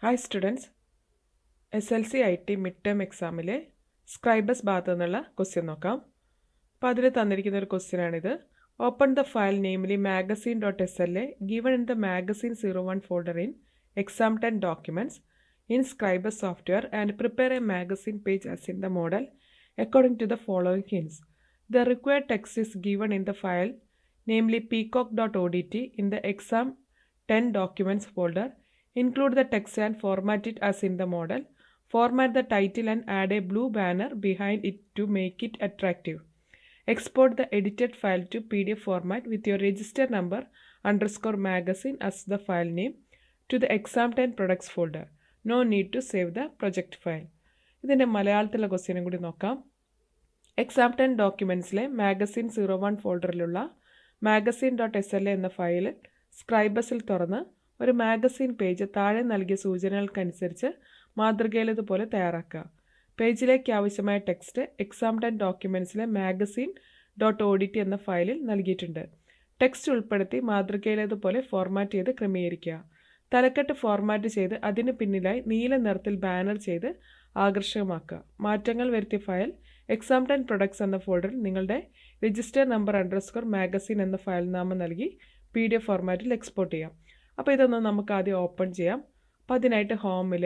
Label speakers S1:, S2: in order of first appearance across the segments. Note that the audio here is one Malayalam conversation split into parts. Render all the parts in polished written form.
S1: Hi students, SLC IT mid term എക്സാമിലെ സ്ക്രൈബസ് ഭാഗത്തു നിന്നുള്ള ക്വസ്റ്റ്യൻ നോക്കാം. അപ്പോൾ അതിൽ തന്നിരിക്കുന്ന ഒരു ക്വസ്റ്റ്യനാണിത്. Open the file namely magazine.sla given in the magazine01 folder in exam 10 documents in Scribus software and prepare a magazine page as in the model according to the following hints. The required text is given in the file namely peacock.odt in the exam 10 documents folder. Include the text and format it as in the model. Format the title and add a blue banner behind it to make it attractive. Export the edited file to PDF format with your register number _magazine as the file name to the exam 10 products folder. No need to save the project file. ഇതിൻ്റെ മലയാളത്തിലുള്ള ക്വസ്റ്റ്യനും കൂടി നോക്കാം. എക്സാം 10 ഡോക്യുമെൻറ്റ്സിലെ magazine01 ഫോൾഡറിലുള്ള magazine.sla എന്ന ഫയൽ സ്ക്രൈബസിൽ തുറന്ന് ഒരു മാഗസീൻ പേജ് താഴെ നൽകിയ സൂചനകൾക്കനുസരിച്ച് മാതൃകയിലേതുപോലെ തയ്യാറാക്കുക. പേജിലേക്ക് ആവശ്യമായ ടെക്സ്റ്റ് എക്സാം 10 ഡോക്യുമെൻറ്റ്സിലെ magazine.odt എന്ന ഫയലിൽ നൽകിയിട്ടുണ്ട്. ടെക്സ്റ്റ് ഉൾപ്പെടുത്തി മാതൃകയിലേതുപോലെ ഫോർമാറ്റ് ചെയ്ത് ക്രമീകരിക്കുക. തലക്കെട്ട് ഫോർമാറ്റ് ചെയ്ത് അതിന് പിന്നിലായി നീല നിറത്തിൽ ബാനർ ചെയ്ത് ആകർഷകമാക്കുക. മാറ്റങ്ങൾ വരുത്തിയ ഫയൽ എക്സാം 10 പ്രൊഡക്ട്സ് എന്ന ഫോൾഡറിൽ നിങ്ങളുടെ രജിസ്റ്റർ നമ്പർ _magazine എന്ന ഫയൽ നാമം നൽകി PDF ഫോർമാറ്റിൽ എക്സ്പോർട്ട് ചെയ്യാം. അപ്പോൾ ഇതൊന്ന് നമുക്ക് ആദ്യം ഓപ്പൺ ചെയ്യാം. അപ്പോൾ അതിനായിട്ട് ഹോമിൽ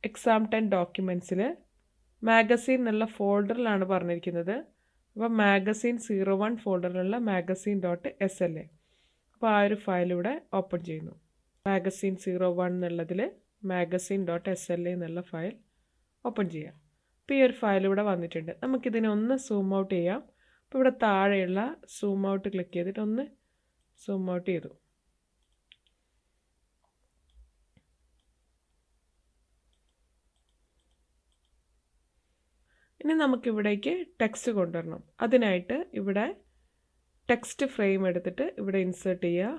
S1: എക്സാം 10 ഡോക്യുമെൻറ്റ്സിൽ മാഗസീൻ എന്നുള്ള ഫോൾഡറിലാണ് പറഞ്ഞിരിക്കുന്നത്. അപ്പോൾ magazine01 ഫോൾഡറിലുള്ള magazine.sla. അപ്പോൾ ആ ഒരു ഫയൽ ഇവിടെ ഓപ്പൺ ചെയ്യുന്നു. magazine01 എന്നുള്ളതിൽ magazine.sla എന്നുള്ള ഫയൽ ഓപ്പൺ ചെയ്യാം. അപ്പോൾ ഈ ഒരു ഫയൽ ഇവിടെ വന്നിട്ടുണ്ട്. നമുക്കിതിനെ ഒന്ന് സൂം ഔട്ട് ചെയ്യാം. അപ്പോൾ ഇവിടെ താഴെയുള്ള സൂം ഔട്ട് ക്ലിക്ക് ചെയ്തിട്ട് ഒന്ന് സൂം ഔട്ട് ചെയ്തു. ഇനി നമുക്കിവിടേക്ക് ടെക്സ്റ്റ് കൊണ്ടുവരണം. അതിനായിട്ട് ഇവിടെ ടെക്സ്റ്റ് ഫ്രെയിം എടുത്തിട്ട് ഇവിടെ ഇൻസേർട്ട് ചെയ്യുക.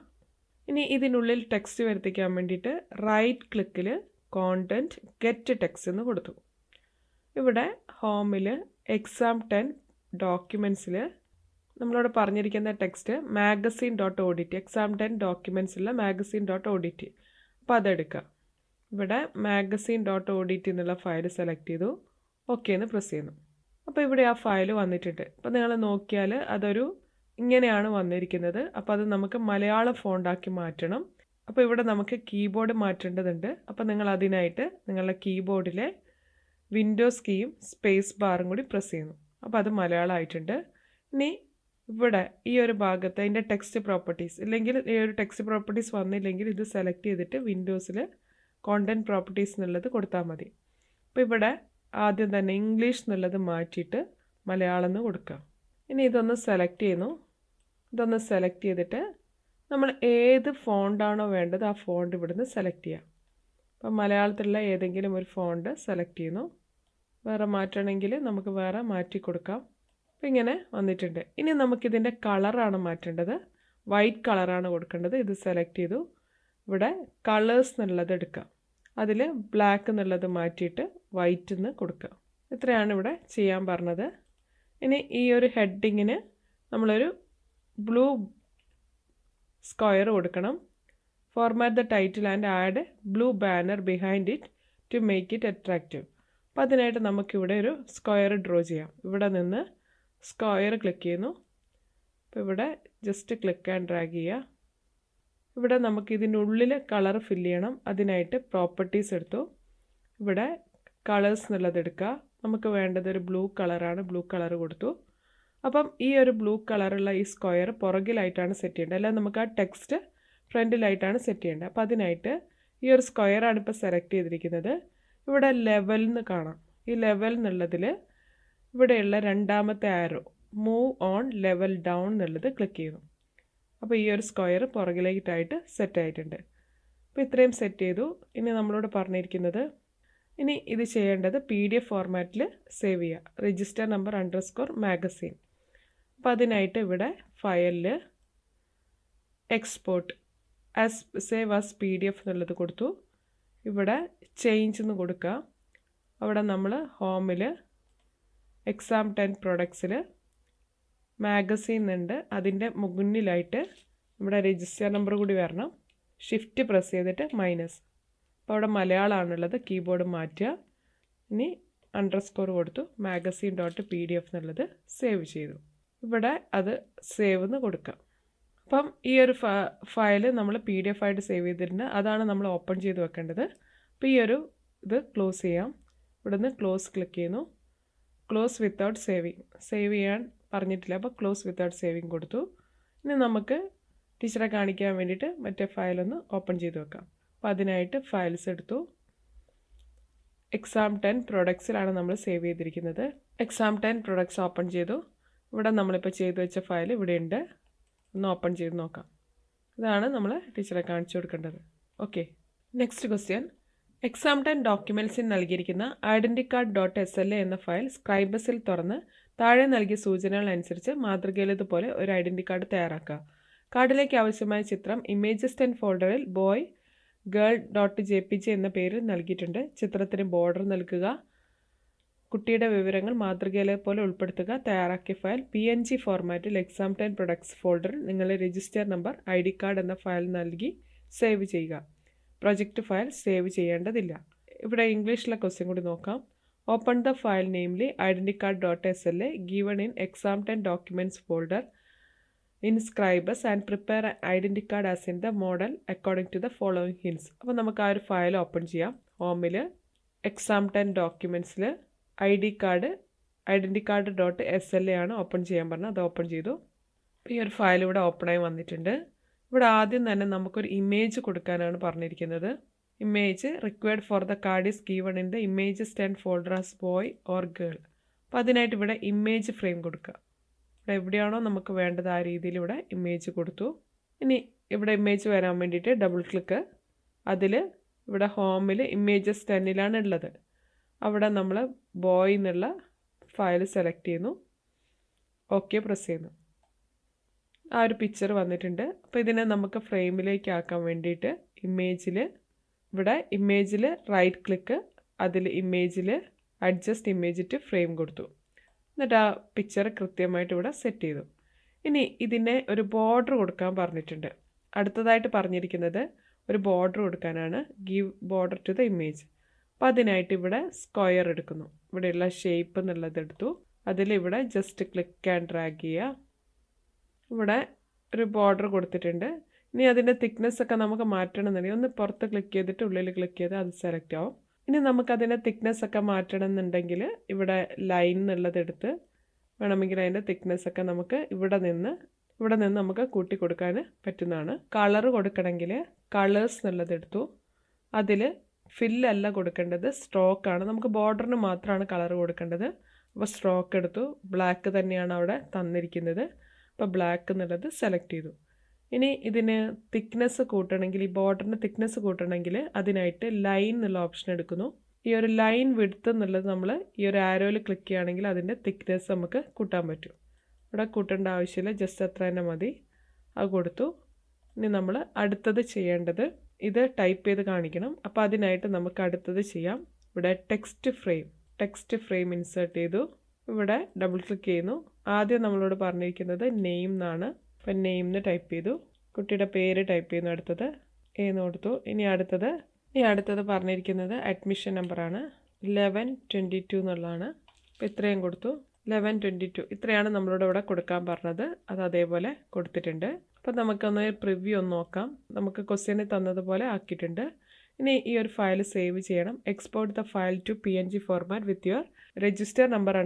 S1: ഇനി ഇതിനുള്ളിൽ ടെക്സ്റ്റ് വരുത്തിക്കാൻ വേണ്ടിയിട്ട് റൈറ്റ് ക്ലിക്കിൽ കോണ്ടൻറ്റ് ഗെറ്റ് ടെക്സ്റ്റ് എന്ന് കൊടുത്തു. ഇവിടെ ഹോമിൽ എക്സാം 10 ഡോക്യുമെൻറ്റ്സിൽ നമ്മളോട് പറഞ്ഞിരിക്കുന്ന ടെക്സ്റ്റ് magazine.odt എക്സാം 10 ഡോക്യുമെൻറ്റ്സിലുള്ള magazine.odt. അപ്പോൾ അതെടുക്കുക. ഇവിടെ magazine.odt എന്നുള്ള ഫയൽ സെലക്ട് ചെയ്തു. ഓക്കെ എന്ന് പ്രസ് ചെയ്യുന്നു. അപ്പോൾ ഇവിടെ ആ ഫയൽ വന്നിട്ടുണ്ട്. അപ്പോൾ നിങ്ങൾ നോക്കിയാൽ അതൊരു ഇങ്ങനെയാണ് വന്നിരിക്കുന്നത്. അപ്പോൾ അത് നമുക്ക് മലയാളം ഫോണ്ടാക്കി മാറ്റണം. അപ്പോൾ ഇവിടെ നമുക്ക് കീബോർഡ് മാറ്റേണ്ടതുണ്ട്. അപ്പോൾ നിങ്ങൾ അതിനായിട്ട് നിങ്ങളുടെ കീബോർഡിലെ വിൻഡോസ് കീയും സ്പേസ് ബാറും കൂടി പ്രസ് ചെയ്യുന്നു. അപ്പോൾ അത് മലയാളം ആയിട്ടുണ്ട്. ഇനി ഇവിടെ ഈ ഒരു ഭാഗത്ത് അതിൻ്റെ ടെക്സ്റ്റ് പ്രോപ്പർട്ടീസ് ഇല്ലെങ്കിൽ ഈ ഒരു ടെക്സ്റ്റ് പ്രോപ്പർട്ടീസ് വന്നില്ലെങ്കിൽ ഇത് സെലക്ട് ചെയ്തിട്ട് വിൻഡോസിൽ കോണ്ടൻറ്റ് പ്രോപ്പർട്ടീസ് എന്നുള്ളത് കൊടുത്താൽ മതി. അപ്പോൾ ഇവിടെ ആദ്യം തന്നെ ഇംഗ്ലീഷ് എന്നുള്ളത് മാറ്റിയിട്ട് മലയാളം എന്ന് കൊടുക്കാം. ഇനി ഇതൊന്ന് സെലക്ട് ചെയ്യുന്നു. ഇതൊന്ന് സെലക്ട് ചെയ്തിട്ട് നമ്മൾ ഏത് ഫോണ്ടാണോ വേണ്ടത് ആ ഫോണ്ട് ഇവിടുന്ന് സെലക്ട് ചെയ്യാം. അപ്പോൾ മലയാളത്തിലുള്ള ഏതെങ്കിലും ഒരു ഫോണ്ട് സെലക്ട് ചെയ്യുന്നു. വേറെ മാറ്റണമെങ്കിൽ നമുക്ക് വേറെ മാറ്റി കൊടുക്കാം. അപ്പോൾ ഇങ്ങനെ വന്നിട്ടുണ്ട്. ഇനി നമുക്കിതിൻ്റെ കളറാണ് മാറ്റേണ്ടത്. വൈറ്റ് കളറാണ് കൊടുക്കേണ്ടത്. ഇത് സെലക്ട് ചെയ്തു. ഇവിടെ കളേഴ്സ് എന്നുള്ളത് എടുക്കാം. അതിൽ ബ്ലാക്ക് എന്നുള്ളത് മാറ്റിയിട്ട് വൈറ്റ് എന്ന് കൊടുക്കുക. ഇത്രയാണ് ഇവിടെ ചെയ്യാൻ പറഞ്ഞത്. ഇനി ഈ ഒരു ഹെഡിങ്ങിന് നമ്മളൊരു ബ്ലൂ സ്ക്വയർ കൊടുക്കണം. Format the title and add blue banner behind it to make it attractive. അപ്പോൾ അതിനായിട്ട് നമുക്കിവിടെ ഒരു സ്ക്വയർ ഡ്രോ ചെയ്യാം. ഇവിടെ നിന്ന് സ്ക്വയർ ക്ലിക്ക് ചെയ്യുന്നു. അപ്പോൾ ഇവിടെ ജസ്റ്റ് ക്ലിക്ക് ആൻഡ് ഡ്രാഗ് ചെയ്യുക. ഇവിടെ നമുക്ക് ഇതിനുള്ളിൽ കളർ ഫില്ല് ചെയ്യണം. അതിനായിട്ട് പ്രോപ്പർട്ടീസ് എടുത്തു. ഇവിടെ കളേഴ്സ് എന്നുള്ളത് എടുക്കുക. നമുക്ക് വേണ്ടത് ഒരു ബ്ലൂ കളറാണ്. ബ്ലൂ കളർ കൊടുത്തു. അപ്പം ഈ ഒരു ബ്ലൂ കളറുള്ള ഈ സ്ക്വയർ പുറകിലായിട്ടാണ് സെറ്റ് ചെയ്യേണ്ടത്. അല്ലാതെ നമുക്ക് ആ ടെക്സ്റ്റ് ഫ്രണ്ടിലായിട്ടാണ് സെറ്റ് ചെയ്യേണ്ടത്. അപ്പോൾ അതിനായിട്ട് ഈ ഒരു സ്ക്വയറാണ് ഇപ്പോൾ സെലക്ട് ചെയ്തിരിക്കുന്നത്. ഇവിടെ ലെവൽ എന്ന് കാണാം. ഈ ലെവൽ എന്നുള്ളതിൽ ഇവിടെയുള്ള രണ്ടാമത്തെ ആരോ മൂവ് ഓൺ ലെവൽ ഡൗൺ എന്നുള്ളത് ക്ലിക്ക് ചെയ്യുന്നു. അപ്പോൾ ഈ ഒരു സ്ക്വയർ പുറകിലേക്കായിട്ട് സെറ്റ് ആയിട്ടുണ്ട്. അപ്പോൾ ഇത്രയും സെറ്റ് ചെയ്തു. ഇനി നമ്മളോട് പറഞ്ഞിരിക്കുന്നത് ഇനി ഇത് ചെയ്യേണ്ടത് PDF ഫോർമാറ്റിൽ സേവ് ചെയ്യുക. Register number _magazine. അപ്പോൾ അതിനായിട്ട് ഇവിടെ ഫയലിൽ എക്സ്പോർട്ട് സേവ് ആസ് PDF എന്നുള്ളത് കൊടുത്തു. ഇവിടെ ചേഞ്ച് എന്ന് കൊടുക്കുക. അവിടെ നമ്മൾ ഹോമിൽ എക്സാം 10 പ്രൊഡക്ട്സിൽ മാഗസീൻ ഉണ്ട്. അതിൻ്റെ മുന്നിലായിട്ട് ഇവിടെ രജിസ്റ്റർ നമ്പർ കൂടി വരണം. ഷിഫ്റ്റ് പ്രസ് ചെയ്തിട്ട് -. അപ്പോൾ അവിടെ മലയാളമാണുള്ളത്, കീബോർഡ് മാറ്റുക. ഇനി അണ്ടർസ്കോർ കൊടുത്തു magazine.pdf എന്നുള്ളത് സേവ് ചെയ്തു. ഇവിടെ അത് സേവ് എന്ന് കൊടുക്കാം. അപ്പം ഈ ഒരു ഫയൽ നമ്മൾ PDF ആയിട്ട് സേവ് ചെയ്തിട്ടുണ്ട്. അതാണ് നമ്മൾ ഓപ്പൺ ചെയ്ത് വെക്കേണ്ടത്. അപ്പോൾ ഈ ഒരു ഇത് ക്ലോസ് ചെയ്യാം. ഇവിടെ നിന്ന് ക്ലോസ് ക്ലിക്ക് ചെയ്യുന്നു. ക്ലോസ് വിത്തൗട്ട് സേവിങ്, സേവ് ചെയ്യാൻ പറഞ്ഞിട്ടില്ല, അപ്പോൾ ക്ലോസ് വിത്തൗട്ട് സേവിങ് കൊടുത്തു. ഇനി നമുക്ക് ടീച്ചറെ കാണിക്കാൻ വേണ്ടിയിട്ട് മറ്റേ ഫയലൊന്ന് ഓപ്പൺ ചെയ്ത് വെക്കാം. അപ്പോൾ അതിനായിട്ട് ഫയൽസ് എടുത്തു. എക്സാം 10 പ്രൊഡക്ട്സിലാണ് നമ്മൾ സേവ് ചെയ്തിരിക്കുന്നത്. എക്സാം 10 പ്രൊഡക്ട്സ് ഓപ്പൺ ചെയ്തു. ഇവിടെ നമ്മളിപ്പോൾ ചെയ്തു വെച്ച ഫയൽ ഇവിടെ ഉണ്ട്. ഒന്ന് ഓപ്പൺ ചെയ്ത് നോക്കാം. ഇതാണ് നമ്മൾ ടീച്ചറെ കാണിച്ചു കൊടുക്കേണ്ടത്. Okay, next question. എക്സാം 10 ഡോക്യുമെൻറ്റ്സിൽ നൽകിയിരിക്കുന്ന identicard.sla എന്ന ഫയൽ സ്ക്രൈബസിൽ തുറന്ന് താഴെ നൽകിയ സൂചനകൾ അനുസരിച്ച് മാതൃകയിലേതുപോലെ ഒരു ഐഡൻറ്റി കാർഡ് തയ്യാറാക്കുക. കാർഡിലേക്ക് ആവശ്യമായ ചിത്രം ഇമേജസ് 10 ഫോൾഡറിൽ ബോയ് ഗേൾ .jpg എന്ന പേരിൽ നൽകിയിട്ടുണ്ട്. ചിത്രത്തിന് ബോർഡർ നൽകുക. കുട്ടിയുടെ വിവരങ്ങൾ മാതൃകയിലെ പോലെ ഉൾപ്പെടുത്തുക. തയ്യാറാക്കിയ ഫയൽ PNG ഫോർമാറ്റിൽ എക്സാം 10 പ്രൊഡക്ട്സ് ഫോൾഡറിൽ നിങ്ങളുടെ രജിസ്റ്റർ നമ്പർ ID കാർഡ് എന്ന ഫയൽ നൽകി സേവ് ചെയ്യുക. പ്രൊജക്റ്റ് ഫയൽ സേവ് ചെയ്യേണ്ടതില്ല. ഇവിടെ ഇംഗ്ലീഷിലെ ക്വസ്റ്റ്യൻ കൂടി നോക്കാം. Open the file namely identicard.sla given in exam 10 documents folder in Scribus and prepare an identity card as in the model according to the following hints. അപ്പോൾ നമുക്ക് ആ ഒരു ഫയൽ ഓപ്പൺ ചെയ്യാം. ഹോമിൽ എക്സാം 10 ഡോക്യുമെൻറ്റ്സിൽ identicard.sla ആണ് ഓപ്പൺ ചെയ്യാൻ പറഞ്ഞത്. അത് ഓപ്പൺ ചെയ്തു. ഈ ഒരു ഫയൽ ഇവിടെ ഓപ്പണായി വന്നിട്ടുണ്ട്. ഇവിടെ ആദ്യം തന്നെ നമുക്കൊരു ഇമേജ് കൊടുക്കാനാണ് പറഞ്ഞിരിക്കുന്നത്. Image required for the card is given in the images 10 folder as boy or girl. അപ്പോൾ അതിനായിട്ട് ഇവിടെ ഇമേജ് ഫ്രെയിം കൊടുക്കുക. ഇവിടെ എവിടെയാണോ നമുക്ക് വേണ്ടത് ആ രീതിയിൽ ഇവിടെ ഇമേജ് കൊടുത്തു. ഇനി ഇവിടെ ഇമേജ് വരാൻ വേണ്ടിയിട്ട് ഡബിൾ ക്ലിക്ക്. അതിൽ ഇവിടെ ഹോമിൽ ഇമേജസ് 10ലാണ് ഉള്ളത്. അവിടെ നമ്മൾ ബോയ് എന്നുള്ള ഫയൽ സെലക്ട് ചെയ്യുന്നു. ഓക്കെ പ്രസ് ചെയ്യുന്നു. ആ ഒരു പിക്ചർ വന്നിട്ടുണ്ട്. അപ്പോൾ ഇതിനെ നമുക്ക് ഫ്രെയിമിലേക്ക് ആക്കാൻ വേണ്ടിയിട്ട് ഇവിടെ ഇമേജിൽ റൈറ്റ് ക്ലിക്ക്, അതിൽ ഇമേജിൽ അഡ്ജസ്റ്റ് ഇമേജ് ടു ഫ്രെയിം കൊടുത്തു. എന്നിട്ട് ആ പിക്ചർ കൃത്യമായിട്ട് ഇവിടെ സെറ്റ് ചെയ്തു. ഇനി ഇതിനെ ഒരു ബോർഡർ കൊടുക്കാൻ പറഞ്ഞിട്ടുണ്ട്. അടുത്തതായിട്ട് പറഞ്ഞിരിക്കുന്നത് ഒരു ബോർഡർ കൊടുക്കാനാണ്. Give border to the image. അപ്പോൾ അതിനായിട്ട് ഇവിടെ സ്ക്വയർ എടുക്കുന്നു. ഇവിടെയുള്ള ഷേപ്പ് എന്നുള്ളത് എടുത്തു. അതിലിവിടെ ജസ്റ്റ് ക്ലിക്ക് ആൻഡ് ഡ്രാഗ് ചെയ്യുക. ഇവിടെ ഒരു ബോർഡർ കൊടുത്തിട്ടുണ്ട്. ഇനി അതിൻ്റെ തിക്നെസ് ഒക്കെ നമുക്ക് മാറ്റണമെന്നുണ്ടെങ്കിൽ ഒന്ന് പുറത്ത് ക്ലിക്ക് ചെയ്തിട്ട് ഉള്ളിൽ ക്ലിക്ക് ചെയ്ത് അത് സെലക്ട് ആവും. ഇനി നമുക്കതിൻ്റെ തിക്നെസ് ഒക്കെ മാറ്റണമെന്നുണ്ടെങ്കിൽ ഇവിടെ ലൈൻ എന്നുള്ളത് എടുത്ത് വേണമെങ്കിൽ അതിൻ്റെ തിക്നെസ് ഒക്കെ നമുക്ക് ഇവിടെ നിന്ന് നമുക്ക് കൂട്ടി കൊടുക്കാൻ പറ്റുന്നതാണ്. കളർ കൊടുക്കണമെങ്കിൽ കളേഴ്സ് എന്നുള്ളത് എടുത്തു. അതിൽ ഫില്ലല്ല കൊടുക്കേണ്ടത്, സ്ട്രോക്കാണ്. നമുക്ക് ബോർഡറിന് മാത്രമാണ് കളർ കൊടുക്കേണ്ടത്. അപ്പോൾ സ്ട്രോക്ക് എടുത്തു. ബ്ലാക്ക് തന്നെയാണ് അവിടെ തന്നിരിക്കുന്നത്. അപ്പോൾ ബ്ലാക്ക് എന്നുള്ളത് സെലക്ട് ചെയ്തു. ഇനി ഇതിന് തിക്നെസ് കൂട്ടണമെങ്കിൽ, ഈ ബോർഡറിന് തിക്നെസ് കൂട്ടണമെങ്കിൽ അതിനായിട്ട് ലൈൻ എന്നുള്ള ഓപ്ഷൻ എടുക്കുന്നു. ഈ ഒരു ലൈൻ വിഡ്ത്ത് എന്നുള്ളത് നമ്മൾ ഈ ഒരു ആരോയിൽ ക്ലിക്ക് ചെയ്യുകയാണെങ്കിൽ അതിൻ്റെ തിക്നെസ് നമുക്ക് കൂട്ടാൻ പറ്റും. ഇവിടെ കൂട്ടേണ്ട ആവശ്യമില്ല, ജസ്റ്റ് അത്ര തന്നെ മതി. അത് കൊടുത്തു. ഇനി നമ്മൾ അടുത്തത് ചെയ്യേണ്ടത് ഇത് ടൈപ്പ് ചെയ്ത് കാണിക്കണം. അപ്പോൾ അതിനായിട്ട് നമുക്ക് അടുത്തത് ചെയ്യാം. ഇവിടെ ടെക്സ്റ്റ് ഫ്രെയിം ഇൻസേർട്ട് ചെയ്തു. ഇവിടെ ഡബിൾ ക്ലിക്ക് ചെയ്യുന്നു. ആദ്യം നമ്മളോട് പറഞ്ഞിരിക്കുന്നത് നെയിം എന്നാണ്. അപ്പം നെയിം എന്ന് ടൈപ്പ് ചെയ്തു. കുട്ടിയുടെ പേര് ടൈപ്പ് ചെയ്യുന്നു. അടുത്തത് എന്ന് കൊടുത്തു. ഇനി അടുത്തത് പറഞ്ഞിരിക്കുന്നത് അഡ്മിഷൻ നമ്പറാണ്. 1122 എന്നുള്ളതാണ്. അപ്പോൾ ഇത്രയും കൊടുത്തു. 1122 ഇത്രയാണ് നമ്മളോട് ഇവിടെ കൊടുക്കാൻ പറഞ്ഞത്. അത് അതേപോലെ കൊടുത്തിട്ടുണ്ട്. അപ്പോൾ നമുക്കൊന്ന് പ്രിവ്യൂ ഒന്ന് നോക്കാം. നമുക്ക് ക്വസ്റ്റ്യനിൽ തന്നതുപോലെ ആക്കിയിട്ടുണ്ട്. ഇനി ഈ ഒരു ഫയൽ സേവ് ചെയ്യണം. Export the file to PNG format with your register number _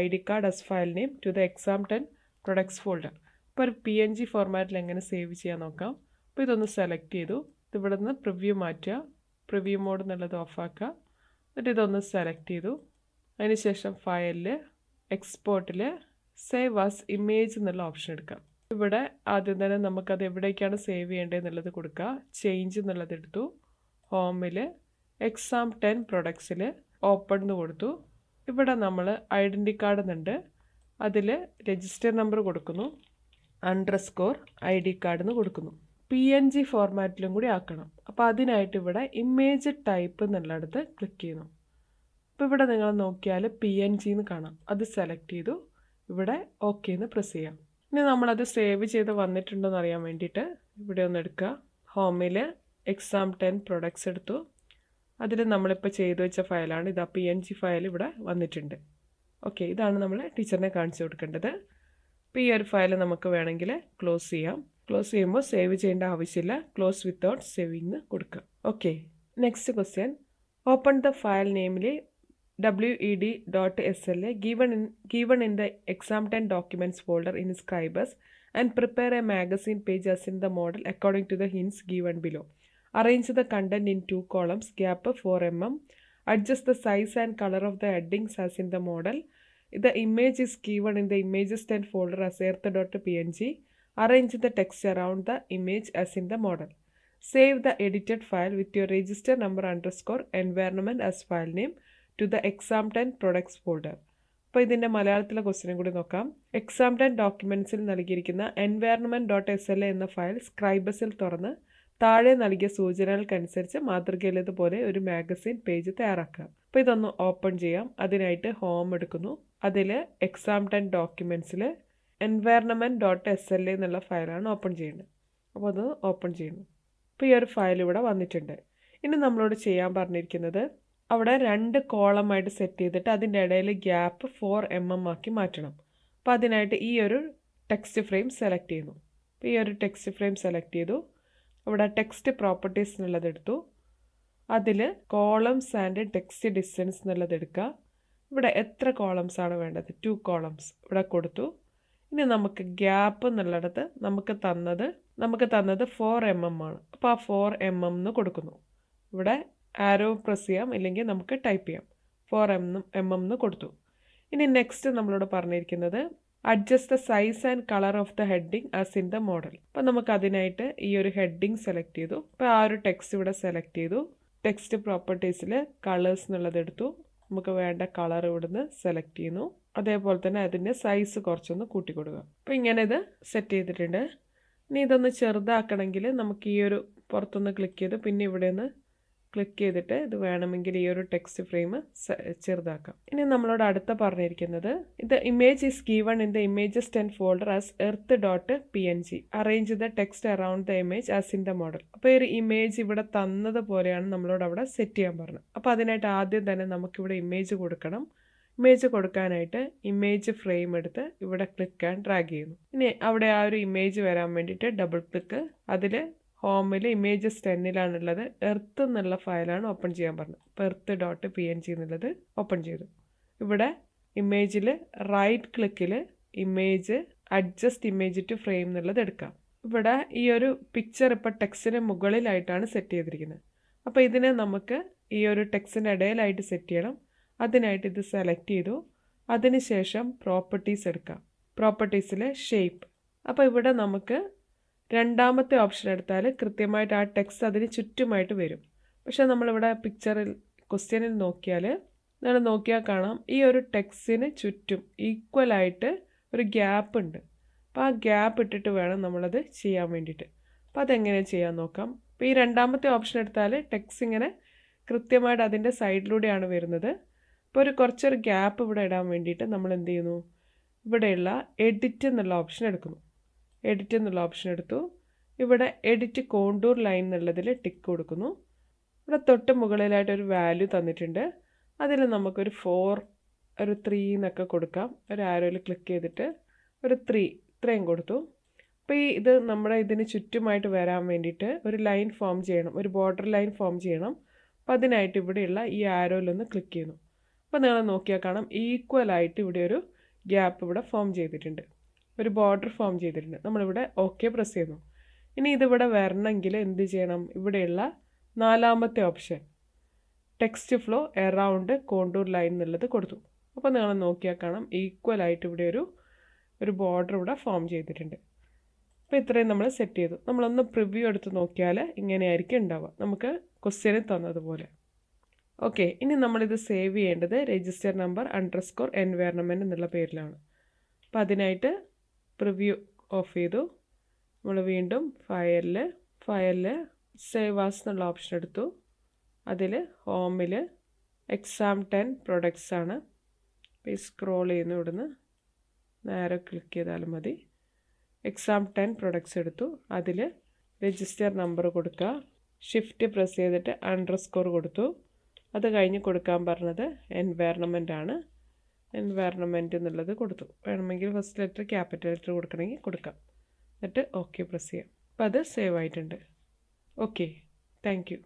S1: ID card as file name to the exam 10 products folder. അപ്പോൾ ഒരു PNG ഫോർമാറ്റിൽ എങ്ങനെ സേവ് ചെയ്യാൻ നോക്കാം. അപ്പോൾ ഇതൊന്ന് സെലക്ട് ചെയ്തു. ഇവിടെ നിന്ന് പ്രിവ്യൂ മാറ്റുക. പ്രിവ്യൂ മോഡ് എന്നുള്ളത് ഓഫാക്കുക. എന്നിട്ട് ഇതൊന്ന് സെലക്ട് ചെയ്തു. അതിനുശേഷം ഫയലിൽ എക്സ്പോർട്ടിൽ സേവ് ആസ് ഇമേജ് എന്നുള്ള ഓപ്ഷൻ എടുക്കാം. ഇവിടെ ആദ്യം തന്നെ നമുക്കത് എവിടേക്കാണ് സേവ് ചെയ്യേണ്ടതെന്നുള്ളത് കൊടുക്കുക. ചേഞ്ച് എന്നുള്ളത് എടുത്തു. ഹോമിൽ എക്സാം 10 പ്രൊഡക്ട്സിൽ ഓപ്പൺ എന്ന് കൊടുത്തു. ഇവിടെ നമ്മൾ ഐഡൻറ്റി കാർഡ് എന്നുണ്ട്. അതിൽ രജിസ്റ്റർ നമ്പർ കൊടുക്കുന്നു. _ID കാർഡ് എന്ന് കൊടുക്കുന്നു. PNG ഫോർമാറ്റിലും കൂടി ആക്കണം. അപ്പോൾ അതിനായിട്ട് ഇവിടെ ഇമേജ് ടൈപ്പ് എന്നുള്ളിടത്ത് ക്ലിക്ക് ചെയ്യുന്നു. അപ്പോൾ ഇവിടെ നിങ്ങൾ നോക്കിയാൽ PNG എന്ന് കാണാം. അത് സെലക്ട് ചെയ്തു. ഇവിടെ ഓക്കെ എന്ന് പ്രസ് ചെയ്യാം. ഇനി നമ്മളത് സേവ് ചെയ്ത് വന്നിട്ടുണ്ടോ എന്ന് അറിയാൻ വേണ്ടിയിട്ട് ഇവിടെ ഒന്ന് എടുക്കുക. ഹോമിൽ എക്സാം 10 പ്രൊഡക്ട്സ് എടുത്തു. അതിൽ നമ്മളിപ്പോൾ ചെയ്തു വെച്ച ഫയലാണ് ഇത്. PNG ഫയൽ ഇവിടെ വന്നിട്ടുണ്ട്. ഓക്കെ, ഇതാണ് നമ്മൾ ടീച്ചറിനെ കാണിച്ചു കൊടുക്കേണ്ടത്. അപ്പോൾ ഈ ഒരു ഫയൽ നമുക്ക് വേണമെങ്കിൽ ക്ലോസ് ചെയ്യാം. ക്ലോസ് ചെയ്യുമ്പോൾ സേവ് ചെയ്യേണ്ട ആവശ്യമില്ല. ക്ലോസ് വിത്തൗട്ട് സേവിങ് കൊടുക്കുക. Okay, next question. Open the file നെയിമിലെ wed.sla given in the exam 10 documents folder in Scribus and prepare a magazine page as in the model according to the hints given below. Arrange the content in 2 columns, gap 4 mm. Adjust the size and color of the headings as in the model. The image is given in the images 10 folder as earth.png. Arrange the text around the image as in the model. Save the edited file with your register number _ environment as file name to the exam 10 products folder. അപ്പോൾ ഇതിൻ്റെ മലയാളത്തിലെ ക്വസ്റ്റ്യനും കൂടി നോക്കാം. എക്സാം 10 ഡോക്യുമെൻറ്റ്സിൽ നൽകിയിരിക്കുന്ന environment.sla എന്ന ഫയൽ സ്ക്രൈബസിൽ തുറന്ന് താഴെ നൽകിയ സൂചനകൾക്കനുസരിച്ച് മാതൃകയിലേതുപോലെ ഒരു മാഗസിൻ പേജ് തയ്യാറാക്കുക. അപ്പോൾ ഇതൊന്ന് ഓപ്പൺ ചെയ്യാം. അതിനായിട്ട് ഹോം എടുക്കുന്നു. അതിൽ എക്സാം 10 ഡോക്യുമെൻറ്റ്സിൽ environment.sla എന്നുള്ള ഫയലാണ് ഓപ്പൺ ചെയ്യുന്നത്. അപ്പോൾ അത് ഓപ്പൺ ചെയ്യുന്നു. അപ്പോൾ ഈ ഒരു ഫയൽ ഇവിടെ വന്നിട്ടുണ്ട്. ഇനി നമ്മളോട് ചെയ്യാൻ പറഞ്ഞിരിക്കുന്നത് അവിടെ 2 കോളമായിട്ട് സെറ്റ് ചെയ്തിട്ട് അതിൻ്റെ ഇടയിൽ ഗ്യാപ്പ് 4 mm ആക്കി മാറ്റണം. അപ്പോൾ അതിനായിട്ട് ഈ ഒരു ടെക്സ്റ്റ് ഫ്രെയിം സെലക്ട് ചെയ്യുന്നു. അപ്പോൾ ഈ ഒരു ടെക്സ്റ്റ് ഫ്രെയിം സെലക്ട് ചെയ്തു. അവിടെ ടെക്സ്റ്റ് പ്രോപ്പർട്ടീസ് എന്നുള്ളത് എടുത്തു. അതിൽ കോളംസ് ആൻഡ് ടെക്സ്റ്റ് ഡിസ്റ്റൻസ് എന്നുള്ളത് എടുക്കുക. ഇവിടെ എത്ര കോളംസ് ആണ് വേണ്ടത്? 2 കോളംസ് ഇവിടെ കൊടുത്തു. ഇനി നമുക്ക് ഗ്യാപ്പ് എന്നുള്ളിടത്ത് നമുക്ക് തന്നത് 4 mm ആണ്. അപ്പോൾ ആ 4 mm എന്ന് കൊടുക്കുന്നു. ഇവിടെ ആരോ പ്രസ് ചെയ്യാം, ഇല്ലെങ്കിൽ നമുക്ക് ടൈപ്പ് ചെയ്യാം. 4 mm എന്ന് കൊടുത്തു. ഇനി നെക്സ്റ്റ് നമ്മളോട് പറഞ്ഞിരിക്കുന്നത് adjust the size and colour of the heading as in the model. അപ്പോൾ നമുക്ക് അതിനായിട്ട് ഈ ഒരു ഹെഡിങ് സെലക്ട് ചെയ്തു. അപ്പോൾ ആ ഒരു ടെക്സ്റ്റ് ഇവിടെ സെലക്ട് ചെയ്തു. ടെക്സ്റ്റ് പ്രോപ്പർട്ടീസിൽ കളേഴ്സ് എന്നുള്ളത് എടുത്തു. നമുക്ക് വേണ്ട കളർ ഇവിടുന്ന് സെലക്ട് ചെയ്യുന്നു. അതേപോലെ തന്നെ അതിൻ്റെ സൈസ് കുറച്ചൊന്ന് കൂട്ടി കൊടുക്കുക. അപ്പോൾ ഇങ്ങനെ ഇത് സെറ്റ് ചെയ്തിട്ടുണ്ട്. ഇനി ഇതൊന്ന് ചെറുതാക്കണമെങ്കിൽ നമുക്ക് ഈ ഒരു പുറത്തൊന്ന് ക്ലിക്ക് ചെയ്ത് പിന്നെ ഇവിടെ നിന്ന് ക്ലിക്ക് ചെയ്തിട്ട് ഇത് വേണമെങ്കിൽ ഈ ഒരു ടെക്സ്റ്റ് ഫ്രെയിം ചെറുതാക്കാം. ഇനി നമ്മളോട് അടുത്ത പറഞ്ഞിരിക്കുന്നത് ഇത് image is given in the images 10 folder as earth.png. Arrange the text around the image as in the model. അപ്പോൾ ഈ ഒരു ഇമേജ് ഇവിടെ തന്നത് പോലെയാണ് നമ്മളോട് അവിടെ സെറ്റ് ചെയ്യാൻ പറഞ്ഞത്. അപ്പോൾ അതിനായിട്ട് ആദ്യം തന്നെ നമുക്കിവിടെ ഇമേജ് കൊടുക്കണം. ഇമേജ് കൊടുക്കാനായിട്ട് ഇമേജ് ഫ്രെയിം എടുത്ത് ഇവിടെ ക്ലിക്ക് ആൻഡ് ഡ്രാഗ് ചെയ്യുന്നു. ഇനി അവിടെ ആ ഒരു ഇമേജ് വരാൻ വേണ്ടിയിട്ട് ഡബിൾ ക്ലിക്ക്. അതിൽ ഹോമിൽ ഇമേജസ് 10-ലാണുള്ളത്. എർത്ത് എന്നുള്ള ഫയലാണ് ഓപ്പൺ ചെയ്യാൻ പറഞ്ഞത്. അപ്പോൾ earth.png എന്നുള്ളത് ഓപ്പൺ ചെയ്തു. ഇവിടെ ഇമേജിൽ റൈറ്റ് ക്ലിക്കിൽ image adjust image to frame എന്നുള്ളത് എടുക്കാം. ഇവിടെ ഈ ഒരു പിക്ചർ ഇപ്പോൾ ടെക്സ്റ്റിന് മുകളിലായിട്ടാണ് സെറ്റ് ചെയ്തിരിക്കുന്നത്. അപ്പോൾ ഇതിനെ നമുക്ക് ഈ ഒരു ടെക്സ്റ്റിൻ്റെ ഇടയിലായിട്ട് സെറ്റ് ചെയ്യണം. അതിനായിട്ട് ഇത് സെലക്ട് ചെയ്തു. അതിനുശേഷം പ്രോപ്പർട്ടീസ് എടുക്കാം. പ്രോപ്പർട്ടീസിൽ ഷേപ്പ്. അപ്പോൾ ഇവിടെ നമുക്ക് രണ്ടാമത്തെ ഓപ്ഷൻ എടുത്താൽ കൃത്യമായിട്ട് ആ ടെക്സ്റ്റ് അതിന് ചുറ്റുമായിട്ട് വരും. പക്ഷേ നമ്മളിവിടെ പിക്ചറിൽ ക്വസ്റ്റ്യനിൽ നോക്കിയാൽ കാണാം ഈ ഒരു ടെക്സ്റ്റിന് ചുറ്റും ഈക്വലായിട്ട് ഒരു ഗ്യാപ്പ് ഉണ്ട്. അപ്പോൾ ആ ഗ്യാപ്പ് ഇട്ടിട്ട് വേണം നമ്മളത് ചെയ്യാൻ വേണ്ടിയിട്ട്. അപ്പോൾ അതെങ്ങനെ ചെയ്യാൻ നോക്കാം. അപ്പോൾ ഈ രണ്ടാമത്തെ ഓപ്ഷൻ എടുത്താൽ ടെക്സ്റ്റ് ഇങ്ങനെ കൃത്യമായിട്ട് അതിൻ്റെ സൈഡിലൂടെയാണ് വരുന്നത്. ഇപ്പോൾ കുറച്ചൊരു ഗ്യാപ്പ് ഇവിടെ ഇടാൻ വേണ്ടിയിട്ട് നമ്മൾ എന്ത് ചെയ്യുന്നു? ഇവിടെയുള്ള എഡിറ്റ് എന്നുള്ള ഓപ്ഷൻ എടുക്കുന്നു. എഡിറ്റ് എന്നുള്ള ഓപ്ഷൻ എടുത്തു. ഇവിടെ എഡിറ്റ് കോണ്ടൂർ ലൈൻ എന്നുള്ളതിൽ ടിക്ക് കൊടുക്കുന്നു. ഇവിടെ തൊട്ട് മുകളിലായിട്ടൊരു വാല്യൂ തന്നിട്ടുണ്ട്. അതിൽ നമുക്കൊരു 4 ഒരു 3 എന്നൊക്കെ കൊടുക്കാം. ഒരു ആരോയിൽ ക്ലിക്ക് ചെയ്തിട്ട് ഒരു 3 ഇത്രയും കൊടുത്തു. അപ്പോൾ ഇത് നമ്മുടെ ഇതിന് ചുറ്റുമായിട്ട് വരാൻ വേണ്ടിയിട്ട് ഒരു ലൈൻ ഫോം ചെയ്യണം, ഒരു ബോർഡർ ലൈൻ ഫോം ചെയ്യണം. അപ്പോൾ അതിനായിട്ട് ഇവിടെയുള്ള ഈ ആരോയിലൊന്ന് ക്ലിക്ക് ചെയ്യുന്നു. അപ്പോൾ നിങ്ങൾ നോക്കിയാൽ കാണാം ഈക്വലായിട്ട് ഇവിടെ ഒരു ഗ്യാപ്പ് ഇവിടെ ഫോം ചെയ്തിട്ടുണ്ട്, ഒരു ബോർഡർ ഫോം ചെയ്തിട്ടുണ്ട്. നമ്മളിവിടെ ഓക്കെ പ്രസ് ചെയ്യുന്നു. ഇനി ഇതിവിടെ വരണമെങ്കിൽ എന്ത് ചെയ്യണം? ഇവിടെയുള്ള 4ാമത്തെ option text flow around contour line എന്നുള്ളത് കൊടുത്തു. അപ്പോൾ നിങ്ങൾ നോക്കിയാൽ കാണാം ഈക്വലായിട്ട് ഇവിടെ ഒരു ബോർഡർ ഇവിടെ ഫോം ചെയ്തിട്ടുണ്ട്. അപ്പോൾ ഇത്രയും നമ്മൾ സെറ്റ് ചെയ്തു. നമ്മളൊന്ന് പ്രിവ്യൂ എടുത്ത് നോക്കിയാൽ ഇങ്ങനെയായിരിക്കും ഉണ്ടാവുക, നമുക്ക് ക്വസ്റ്റ്യനിൽ തന്നതുപോലെ. ഓക്കെ, ഇനി നമ്മളിത് സേവ് ചെയ്യേണ്ടത് രജിസ്റ്റർ നമ്പർ _ environment എന്നുള്ള പേരിലാണ്. അപ്പോൾ അതിനായിട്ട് പ്രിവ്യൂ ഓഫ് ചെയ്തു. നമ്മൾ വീണ്ടും ഫയലിൽ സേവ് ആസ് എന്നുള്ള ഓപ്ഷൻ എടുത്തു. അതിൽ ഹോമിൽ എക്സാം 10 പ്രൊഡക്ട്സ് ആണ്. അപ്പോൾ ഈ സ്ക്രോൾ ചെയ്യുന്നു. ഇവിടുന്ന് നേരെ ക്ലിക്ക് ചെയ്താലും മതി. എക്സാം 10 പ്രൊഡക്ട്സ് എടുത്തു. അതിൽ രജിസ്റ്റർ നമ്പർ കൊടുക്കുക. ഷിഫ്റ്റ് പ്രസ് ചെയ്തിട്ട് _ കൊടുത്തു. അത് കഴിഞ്ഞ് കൊടുക്കാൻ പറഞ്ഞത് എൻവയറണമെൻ്റ് ആണ്. എൻവയറണമെൻറ്റ് എന്നുള്ളത് കൊടുത്തു. വേണമെങ്കിൽ ഫസ്റ്റ് ലെറ്റർ ക്യാപിറ്റൽ ലെറ്റർ കൊടുക്കണമെങ്കിൽ കൊടുക്കാം. എന്നിട്ട് ഓക്കെ പ്രസ് ചെയ്യാം. അപ്പോൾ അത് സേവ് ആയിട്ടുണ്ട്. Okay, thank you.